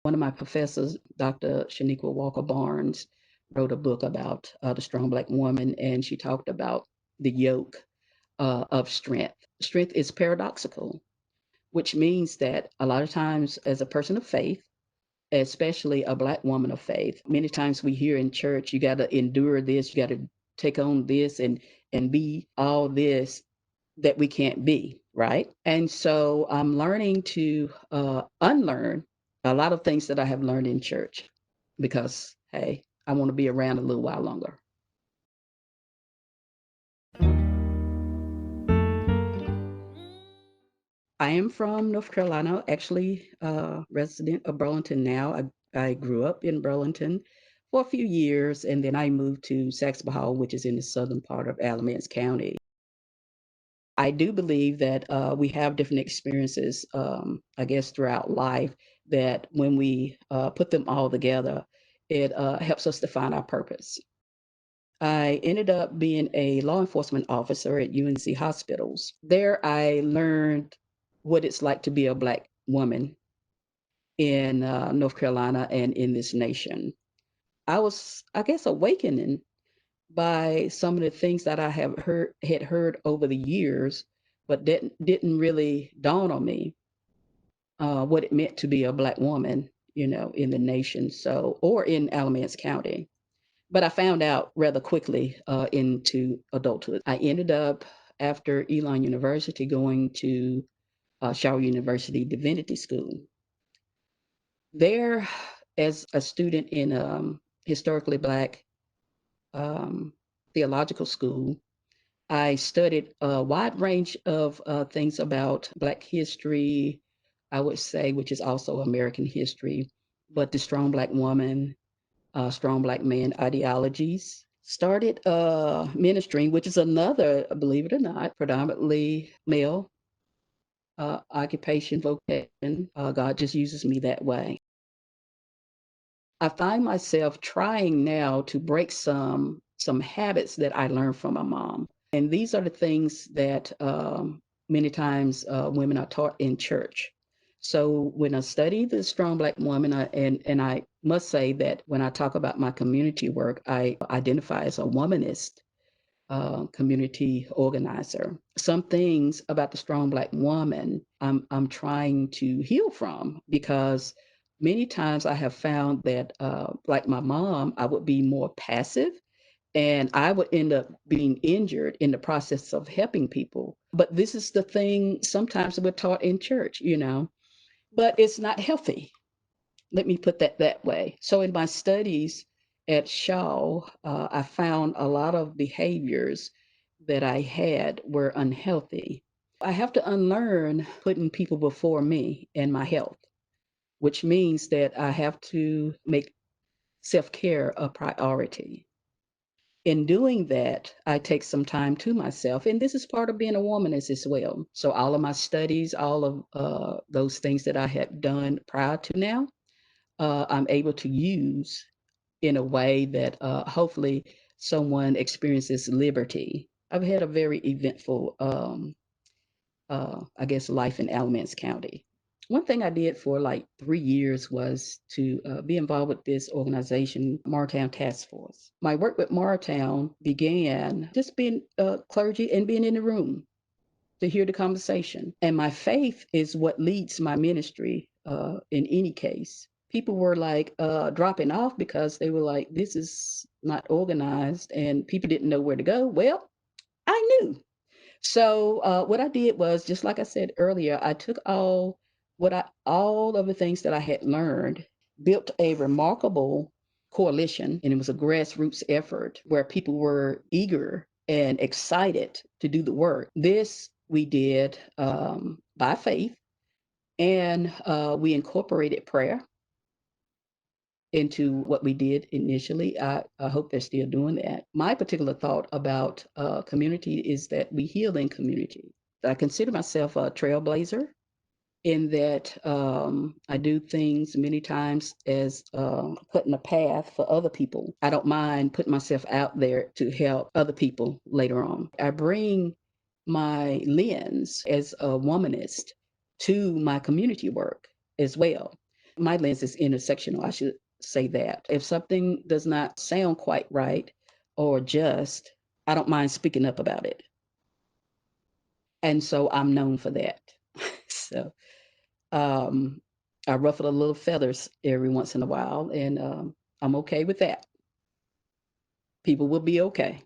One of my professors, Dr. Shaniqua Walker Barnes, wrote a book about the strong Black woman, and she talked about the yoke of strength. Strength is paradoxical, which means that a lot of times, as a person of faith, especially a Black woman of faith, many times we hear in church, you got to endure this, you got to take on this and be all this that we can't be, right? And so I'm learning to unlearn a lot of things that I have learned in church because, hey, I want to be around a little while longer. I am from North Carolina, actually, resident of Burlington now. I grew up in Burlington for a few years, and then I moved to Saxby, which is in the southern part of Alamance County. I do believe that we have different experiences, I guess, throughout life that when we put them all together, it helps us to find our purpose. I ended up being a law enforcement officer at UNC hospitals. There, I learned what it's like to be a Black woman in North Carolina and in this nation. I was, I guess, awakening by some of the things that I have heard over the years, but didn't really dawn on me what it meant to be a Black woman, in the nation, so or in Alamance County. But I found out rather quickly into adulthood. I ended up after Elon University going to Shaw University Divinity School. There, as a student in historically Black um, theological school, I studied a wide range of things about Black history, I would say, which is also American history, but the strong Black woman, strong Black man ideologies. Started ministering, which is another, believe it or not, predominantly male occupation, vocation. God just uses me that way. I find myself trying now to break some habits that I learned from my mom. And these are the things that many times women are taught in church. So when I study the strong Black woman, and I must say that when I talk about my community work, I identify as a womanist community organizer. Some things about the strong Black woman I'm trying to heal from because many times I have found that, like my mom, I would be more passive and I would end up being injured in the process of helping people. But this is the thing sometimes we're taught in church, but it's not healthy. Let me put that way. So in my studies at Shaw, I found a lot of behaviors that I had were unhealthy. I have to unlearn putting people before me and my health, which means that I have to make self care a priority. In doing that, I take some time to myself, and this is part of being a womanist as well. So all of my studies, all of those things that I had done prior to now, I'm able to use in a way that hopefully someone experiences liberty. I've had a very eventful, I guess, life in Alamance County. One thing I did for like 3 years was to be involved with this organization, Martown Task Force. My work with Martown began just being clergy and being in the room to hear the conversation. And my faith is what leads my ministry in any case. People were like dropping off because they were like, this is not organized and people didn't know where to go. Well, I knew. So what I did was just like I said earlier, I took all of the things that I had learned, built a remarkable coalition, and it was a grassroots effort where people were eager and excited to do the work. This we did by faith, and we incorporated prayer into what we did initially. I hope they're still doing that. My particular thought about community is that we heal in community. I consider myself a trailblazer in that I do things many times as putting a path for other people. I don't mind putting myself out there to help other people later on. I bring my lens as a womanist to my community work as well. My lens is intersectional, I should say that. If something does not sound quite right or just, I don't mind speaking up about it. And so I'm known for that. So um, I ruffle a little feathers every once in a while, and I'm okay with that. People will be okay.